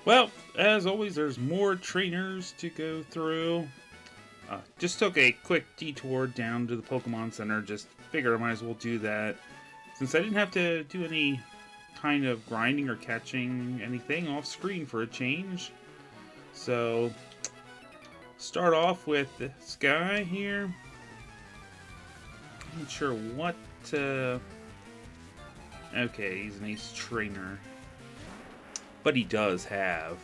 Well, as always, there's more trainers to go through. Just took a quick detour down to the Pokemon Center. Just figured I might as well do that. Since I didn't have to do any kind of grinding or catching anything off screen for a change. So, start off with this guy here. I'm not sure what. Okay, he's an ace trainer. But he does have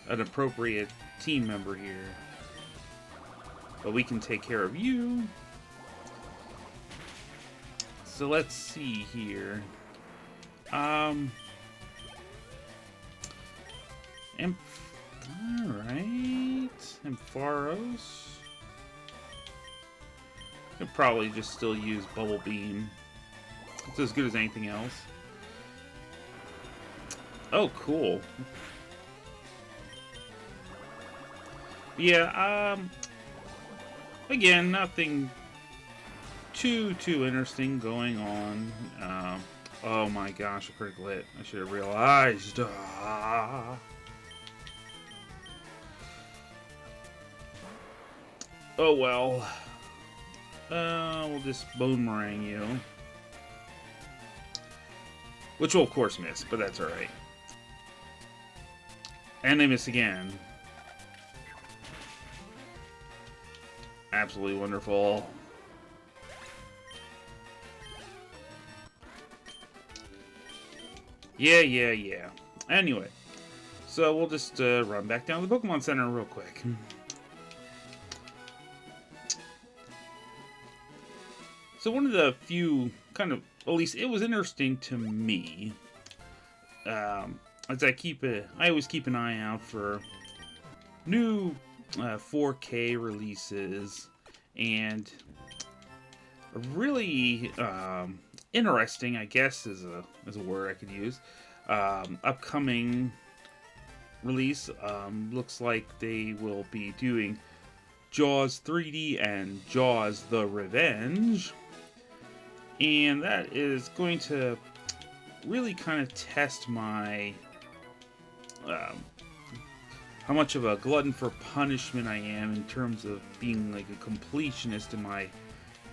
an appropriate team member here. But we can take care of you. So let's see here. Alright. Ampharos. Could probably just still use Bubble Beam. It's as good as anything else. Oh, cool. Yeah, again, nothing too interesting going on. Oh my gosh, a critical hit. I should have realized. Oh well. We'll just Boomerang you. Which will of course miss, but that's alright. And they miss again. Absolutely wonderful. Yeah. Anyway, so we'll just run back down to the Pokemon Center real quick. So one of the few kind of, at least it was interesting to me, as I always keep an eye out for new 4K releases, and really interesting, I guess is a word I could use. Upcoming release looks like they will be doing Jaws 3D and Jaws the Revenge, and that is going to really kind of test my how much of a glutton for punishment I am in terms of being like a completionist in my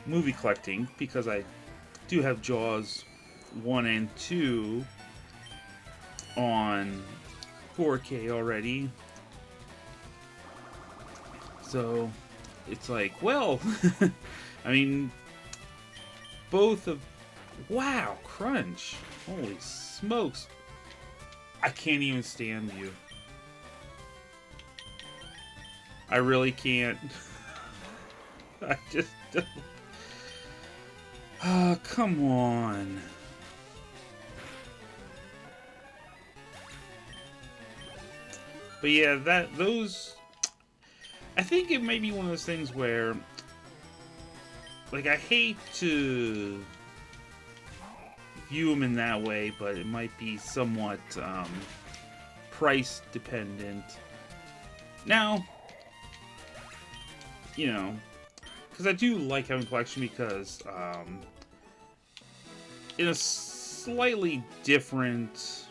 movie collecting, because I do have Jaws 1 and 2 on 4K already. So it's like, well, I mean, both of... Wow, Crunch. Holy smokes. I can't even stand you. I really can't. I just don't. Oh, come on. But yeah, those... I think it may be one of those things where... Like, I hate to view them in that way, but it might be somewhat price dependent. Now, you know, because I do like having a collection, because in a slightly different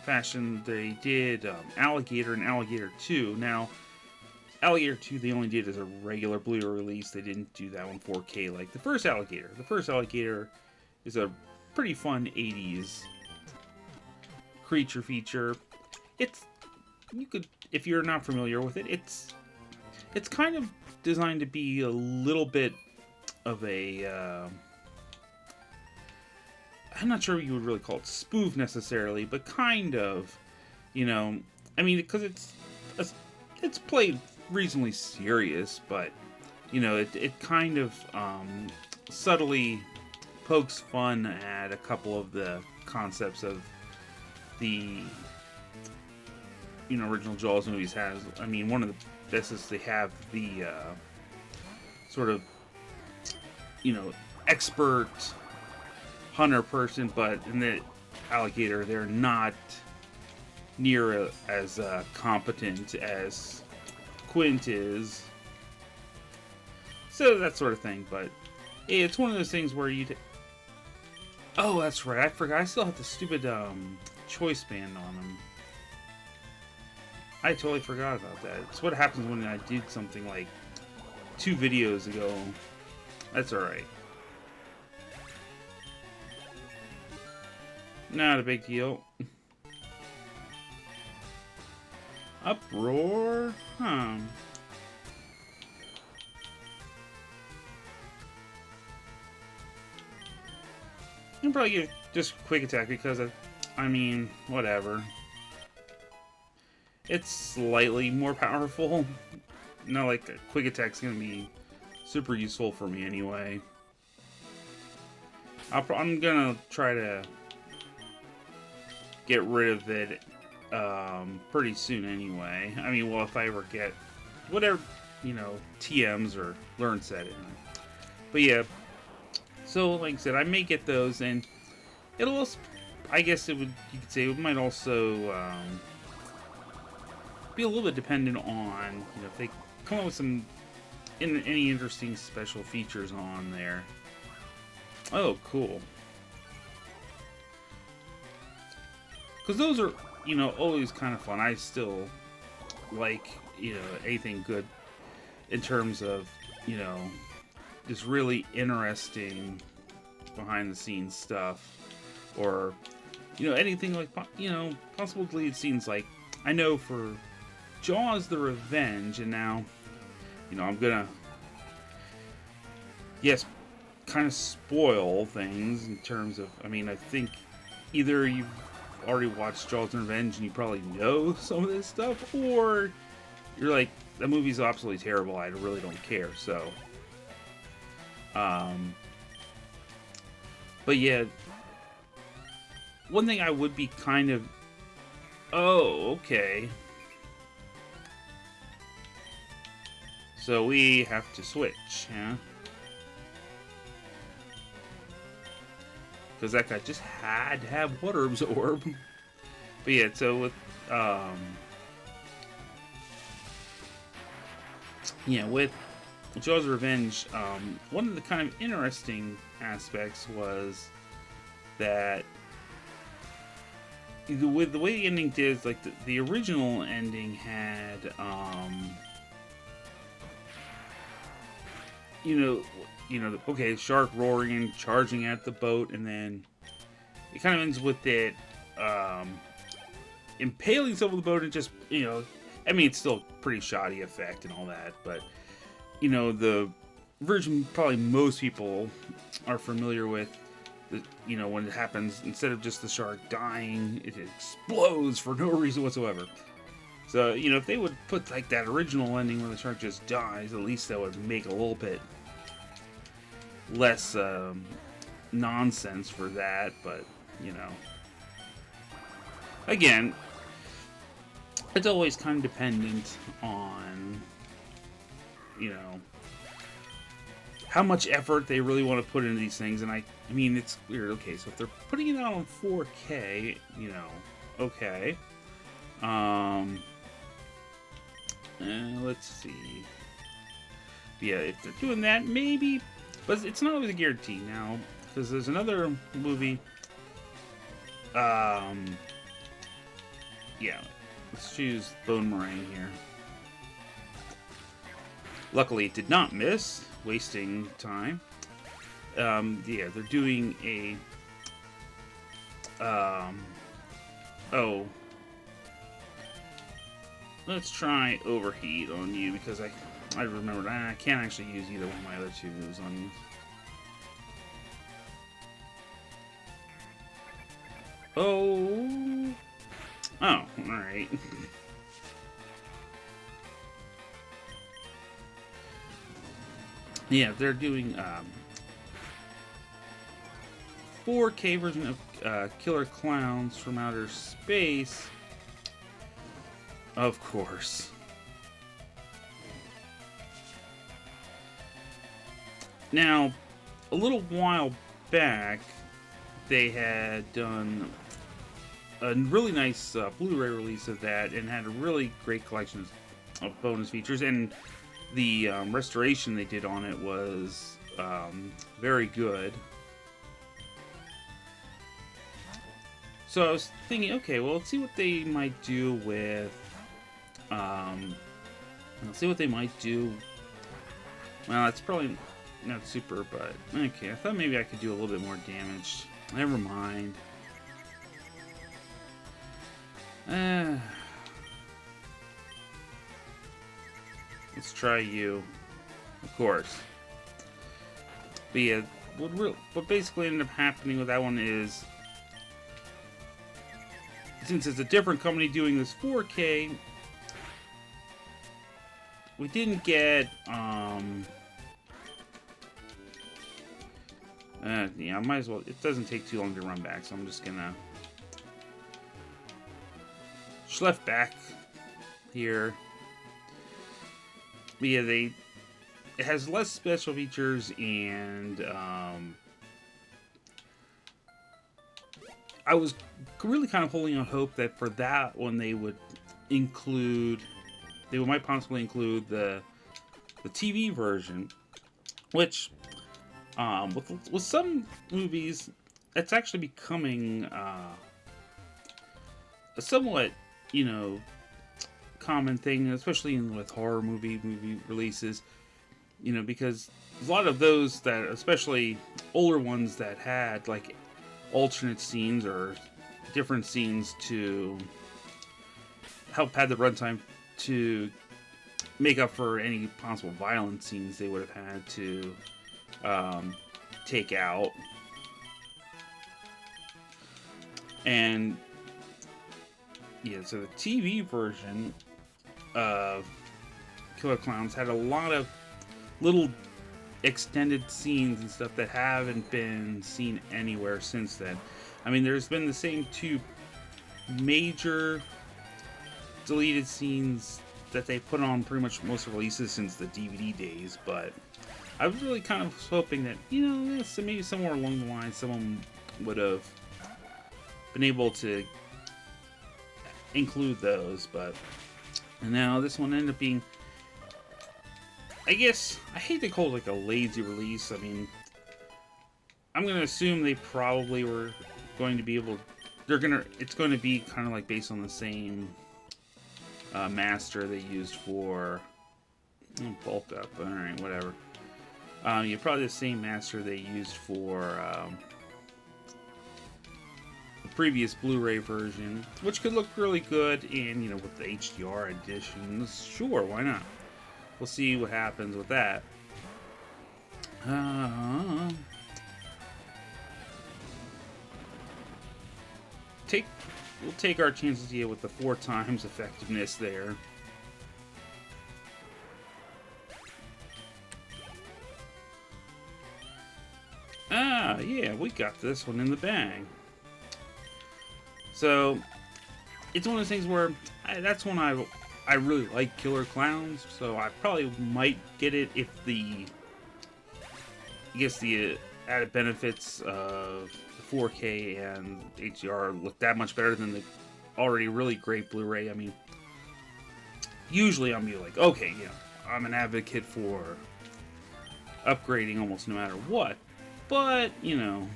fashion, they did Alligator and Alligator 2. Now, Alligator 2 they only did as a regular Blu-ray release. They didn't do that one 4K like the first Alligator. The first Alligator is a pretty fun 80s creature feature. You could, if you're not familiar with it, it's kind of designed to be a little bit of a I'm not sure you would really call it spoof necessarily, but kind of, you know, I mean, because it's played reasonably serious, but you know, it kind of subtly pokes fun at a couple of the concepts of the, you know, original Jaws movies has. I mean, one of the best is they have the sort of, you know, expert hunter person, but in the Alligator they're not near as competent as Quint is. So that sort of thing, but it's one of those things where you... Oh, that's right, I forgot. I still have the stupid choice band on them. I totally forgot about that. It's what happens when I did something like 2 videos ago. That's alright. Not a big deal. Uproar? Huh. I'll probably get just quick attack because I mean, whatever. It's slightly more powerful. Not like a quick attack's gonna be super useful for me anyway. I'm gonna try to get rid of it pretty soon anyway. I mean, well, if I ever get whatever, you know, TMs or learn set in. But yeah, so like I said, I may get those, and it'll also, I guess it would, you could say it might also be a little bit dependent on, you know, if they come up with some any interesting special features on there. Oh, cool. Because those are, you know, always kind of fun. I still like, you know, anything good in terms of, you know, just really interesting behind the scenes stuff, or, you know, anything like, you know, possible deleted scenes. Like, I know for Jaws the Revenge, and now, you know, I'm gonna, yes, kind of spoil things in terms of, I mean, I think either you've already watched Jaws the Revenge and you probably know some of this stuff, or you're like, that movie's absolutely terrible, I really don't care. So but yeah, one thing I would be kind of, oh, okay, so we have to switch, yeah, because that guy just had to have water absorb. But yeah, so with yeah, with Jaws Revenge, one of the kind of interesting aspects was that with the way the ending did, like the original ending had, you know, okay, shark roaring and charging at the boat, and then it kind of ends with it impaling some of the boat and just, you know, I mean, it's still pretty shoddy effect and all that, but, you know, the version probably most people are familiar with, you know, when it happens, instead of just the shark dying, it explodes for no reason whatsoever. So, you know, if they would put like that original ending where the shark just dies, at least that would make a little bit less nonsense for that. But, you know, again, it's always kind of dependent on, you know, how much effort they really want to put into these things. And I mean, it's weird. Okay, so if they're putting it out on 4K, you know, okay. Let's see. Yeah, if they're doing that, maybe, but it's not always a guarantee now, because there's another movie. Yeah, let's choose Bone Meringue here. Luckily, it did not miss, wasting time. Yeah, they're doing a. Oh. Let's try Overheat on you, because I remembered I can't actually use either one of my other 2 moves on you. Oh. Oh, alright. Yeah, they're doing 4K version of Killer Clowns from Outer Space. Of course. Now, a little while back, they had done a really nice Blu-ray release of that, and had a really great collection of bonus features, and the restoration they did on it was very good. So I was thinking, okay, well, let's see what they might do with I'll see what they might do. Well, it's probably not super, but okay. I thought maybe I could do a little bit more damage. Never mind. Let's try you, of course. But yeah, what basically ended up happening with that one is, since it's a different company doing this 4K, we didn't get, yeah, I might as well, it doesn't take too long to run back, so I'm just gonna schlep back here. But yeah, it has less special features, and, I was really kind of holding on hope that for that one they would might possibly include the TV version, which with some movies it's actually becoming a somewhat, you know, common thing, especially with horror movie releases, you know, because a lot of those that, especially older ones that had like alternate scenes or different scenes to help pad the runtime to make up for any possible violent scenes they would have had to take out. And yeah, so the TV version of Killer Clowns had a lot of little extended scenes and stuff that haven't been seen anywhere since then. I mean, there's been the same two major deleted scenes that they put on pretty much most releases since the DVD days, but I was really kind of hoping that, you know, maybe somewhere along the line someone would have been able to include those, but now this one ended up being, I guess, I hate to call it like a lazy release. I mean, I'm gonna assume they probably were going to be able, it's going to be kind of like based on the same master they used for bulk up. Alright, whatever. Yeah, probably the same master they used for the previous Blu-ray version, which could look really good in, you know, with the HDR editions. Sure, why not? We'll see what happens with that. We'll take our chances here with the 4 times effectiveness there. Yeah, we got this one in the bag. So, it's one of those things where that's when I really like Killer Clowns, so I probably might get it if the added benefits of the 4K and HDR look that much better than the already really great Blu-ray. I mean, usually I'm like, okay, you know, I'm an advocate for upgrading almost no matter what, but, you know,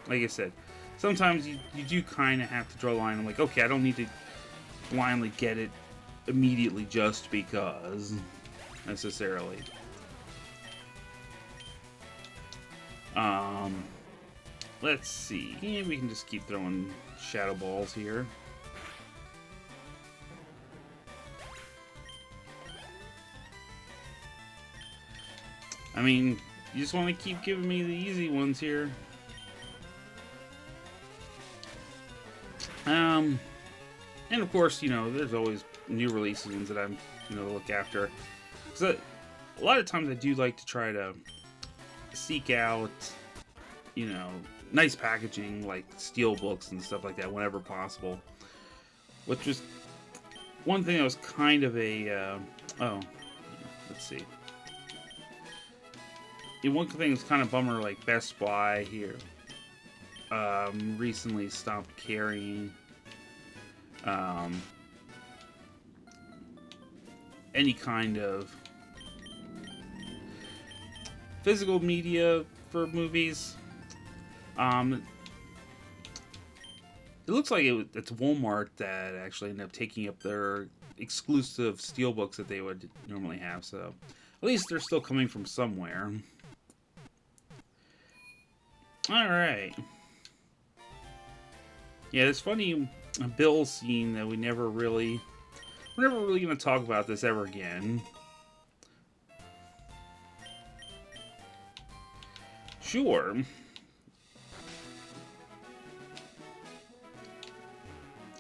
like I said, sometimes you do kind of have to draw a line. I'm like, okay, I don't need to blindly get it immediately just because, necessarily. Let's see. Yeah, we can just keep throwing shadow balls here. I mean, you just want to keep giving me the easy ones here. And of course, you know, there's always new releases that I'm, you know, look after. So a lot of times I do like to try to seek out, you know, nice packaging like steel books and stuff like that whenever possible. Which was one thing that was kind of a let's see. One thing that's kind of bummer, like Best Buy here recently stopped carrying any kind of physical media for movies. it looks like it's Walmart that actually ended up taking up their exclusive steelbooks that they would normally have. So at least they're still coming from somewhere. All right. Yeah, it's funny. Bill scene that we're never really going to talk about this ever again. Sure.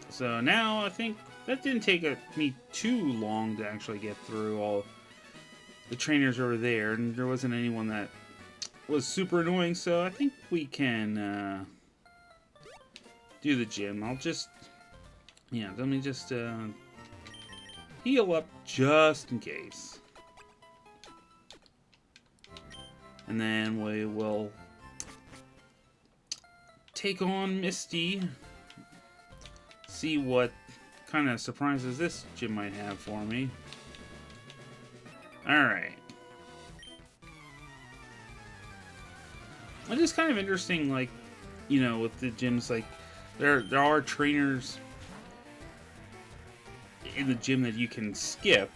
So now I think that didn't take me too long to actually get through all the trainers over there, and there wasn't anyone that was super annoying, so I think we can do the gym. I'll just, yeah, let me just heal up just in case. And then we will take on Misty. See what kind of surprises this gym might have for me. Alright. It is kind of interesting, like, you know, with the gyms, like, there are trainers in the gym that you can skip.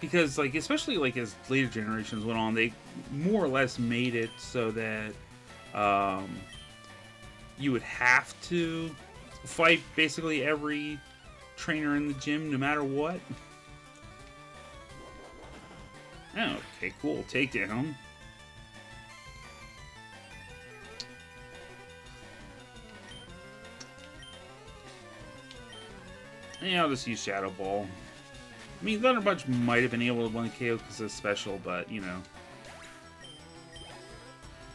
Because like, especially like as later generations went on, they more or less made it so that you would have to fight basically every trainer in the gym no matter what. Oh, okay, cool. Takedown. Yeah, I'll just use Shadow Ball. I mean, Thunder Punch might have been able to 1KO because it's special, but, you know.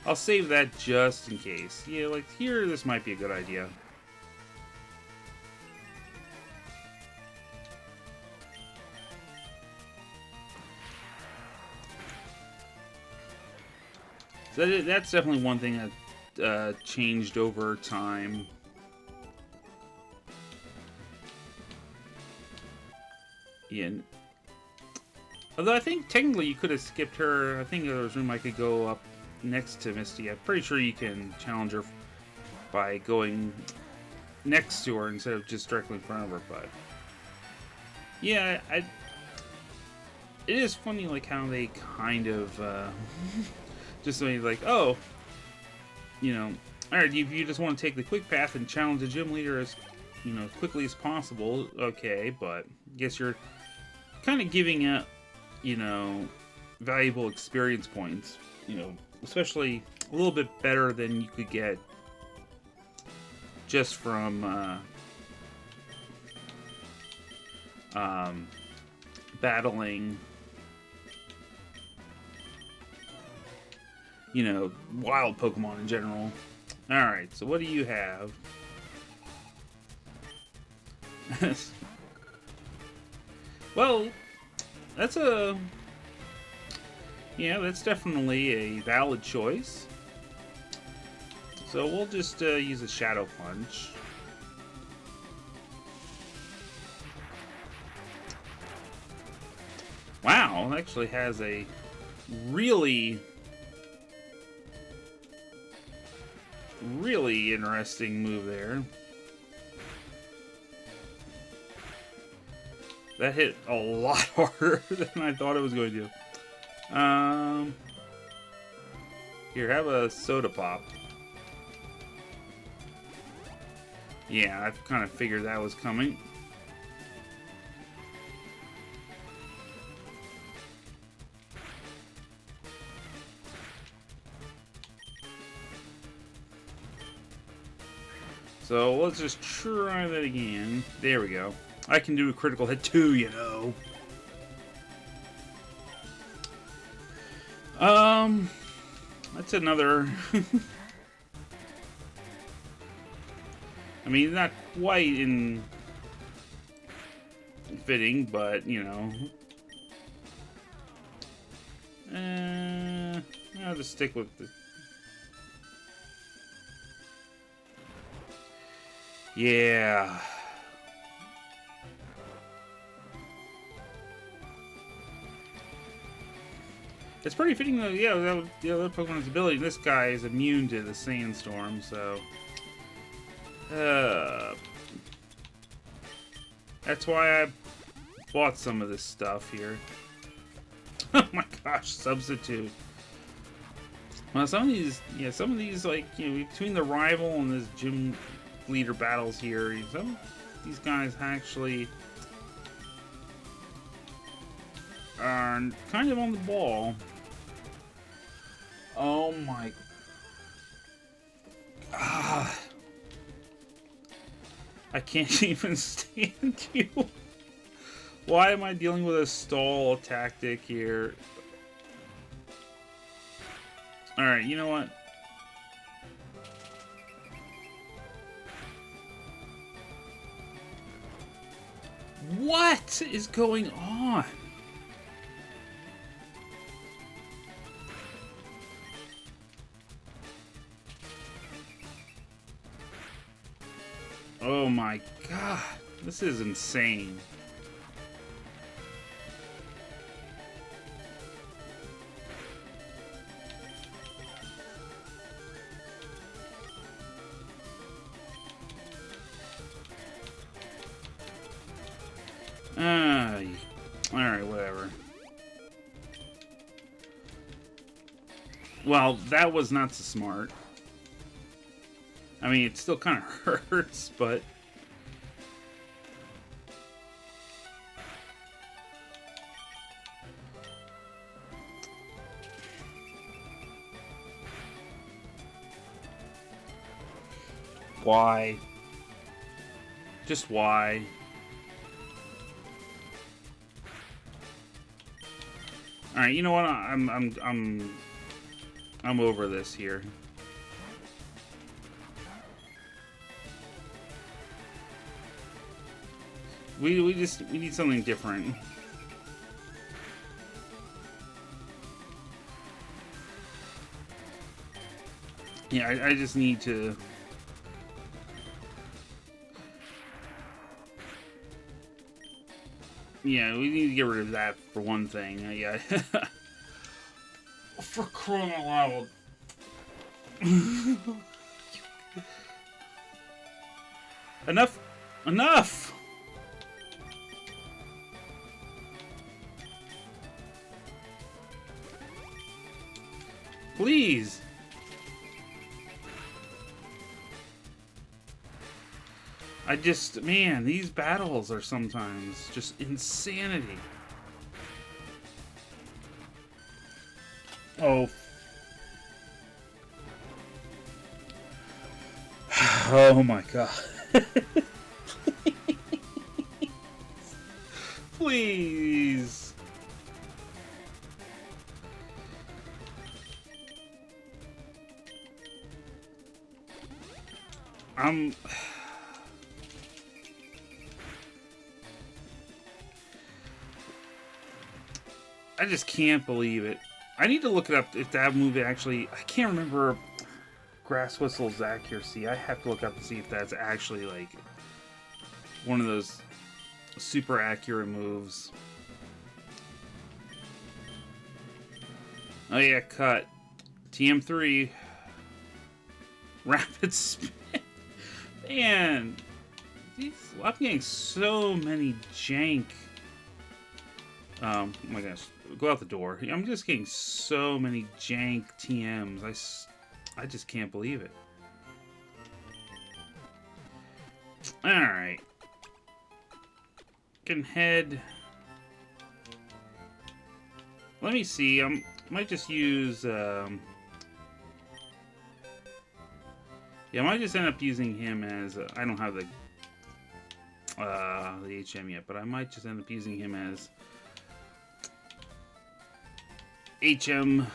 I'll save that just in case. Yeah, like, here, this might be a good idea. So that's definitely one thing that changed over time. Yeah. Although I think technically you could have skipped her. I think there was room I could go up next to Misty. I'm pretty sure you can challenge her by going next to her instead of just directly in front of her. But yeah, it is funny like how they kind of just like, oh, you know, all right, if you just want to take the quick path and challenge the gym leader as, you know, as quickly as possible, okay, but I guess you're kind of giving out, you know, valuable experience points, you know, especially a little bit better than you could get just from battling, you know, wild Pokemon in general. Alright, so what do you have? Well, that's yeah, that's definitely a valid choice. So we'll just use a Shadow Punch. Wow, it actually has a really interesting move there. That hit a lot harder than I thought it was going to. Here, have a Soda Pop. Yeah, I kind of figured that was coming. So let's just try that again. There we go. I can do a critical hit too, you know. That's another. I mean, not quite in fitting, but you know. I'll just stick with the. Yeah. It's pretty fitting though. Yeah, that Pokemon's ability. This guy is immune to the sandstorm, so that's why I bought some of this stuff here. Oh my gosh, substitute. Well, some of these, like, you know, between the rival and this gym leader battles here, some of these guys actually are kind of on the ball. Oh my. Ah. I can't even stand you. Why am I dealing with a stall tactic here? Alright, you know what? What is going on? Oh my god, this is insane. Alright, whatever. Well, that was not so smart. I mean, it still kind of hurts, but... Why? Just why? All right, you know what? I'm over this here. We need something different. Yeah, I just need to. Yeah, we need to get rid of that for one thing. Yeah. For crying out loud. Enough! Enough! Please! Man, these battles are sometimes just insanity. Oh. Oh my god. Please. I just can't believe it. I need to look it up if that movie actually... I can't remember Grasswhistle's accuracy. I have to look up to see if that's actually, like, one of those super accurate moves. Oh yeah, cut. TM3. Rapid spin. Man. I'm getting so many jank. Oh my gosh. Go out the door. I'm just getting so many jank TMs. I just can't believe it. Alright. Can head. Let me see. I might just use. Yeah, I might just end up using him as. I don't have the HM yet, but I might just end up using him as HM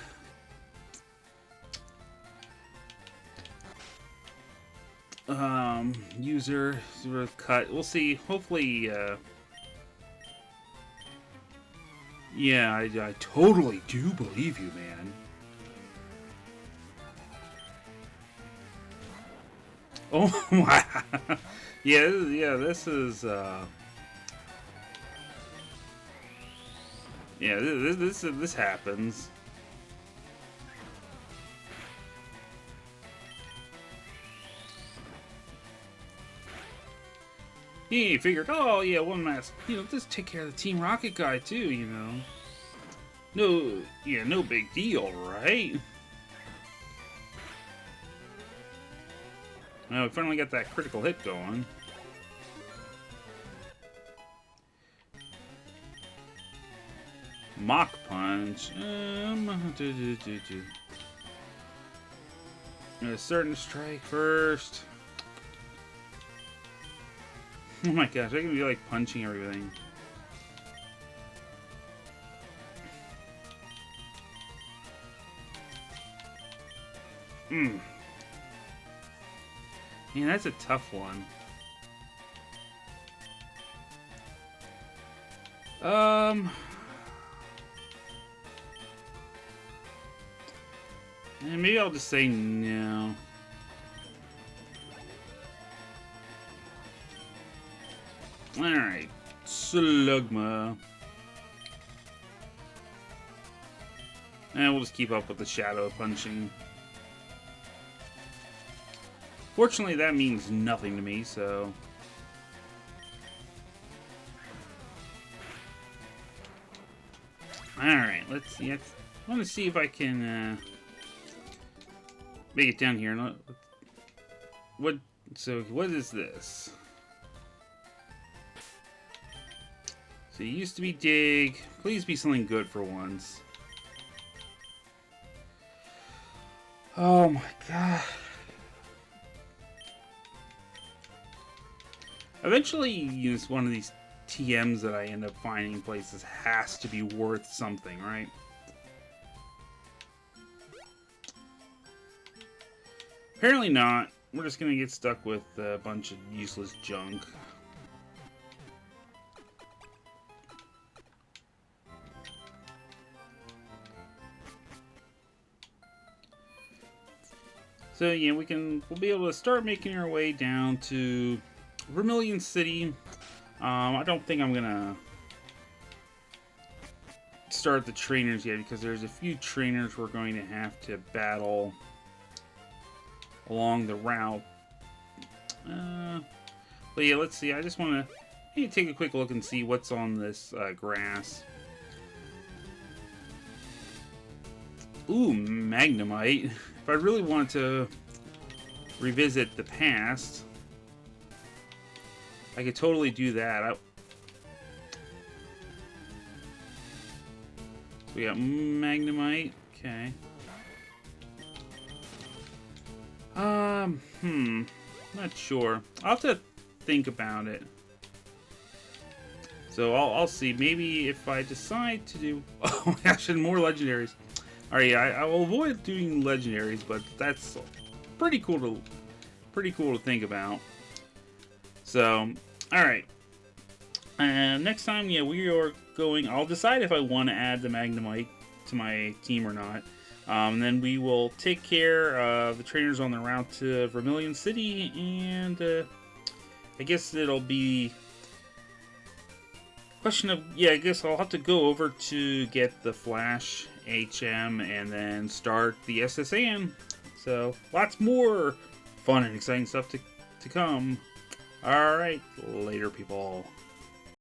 user sort of cut. We'll see. Hopefully, yeah, I totally do believe you, man. Oh my, yeah, this is yeah, this happens. He figured, oh yeah, one last, just take care of the Team Rocket guy too, No, yeah, no big deal, right? Now we finally got that critical hit going. Mach Punch. A certain strike first. Oh my gosh, I can be like punching everything. Man, that's a tough one. And maybe I'll just say no. Alright, Slugma. And we'll just keep up with the shadow punching. Fortunately, that means nothing to me, so... Alright, let's see. I want to see if I can make it down here. What is this? So it used to be Dig. Please be something good for once. Oh my god. Eventually, one of these TMs that I end up finding places has to be worth something, right? Apparently not. We're just gonna get stuck with a bunch of useless junk. So yeah, we'll be able to start making our way down to Vermilion City. I don't think I'm gonna start the trainers yet because there's a few trainers we're going to have to battle along the route. But yeah, let's see. I just want to take a quick look and see what's on this grass. Ooh, Magnemite. If I really wanted to revisit the past, I could totally do that. We got Magnemite. Okay. Not sure. I'll have to think about it. So I'll see. Maybe if I decide to do... Oh my gosh, and more legendaries. Alright, yeah, I will avoid doing legendaries, but that's pretty cool to think about. So, alright. Next time, yeah, we are going... I'll decide if I want to add the Magnemite to my team or not. Then we will take care of the trainers on the route to Vermilion City, and I guess it'll be question of... Yeah, I guess I'll have to go over to get the Flash HM and then start the SSN. So, lots more fun and exciting stuff to come. Alright, later people.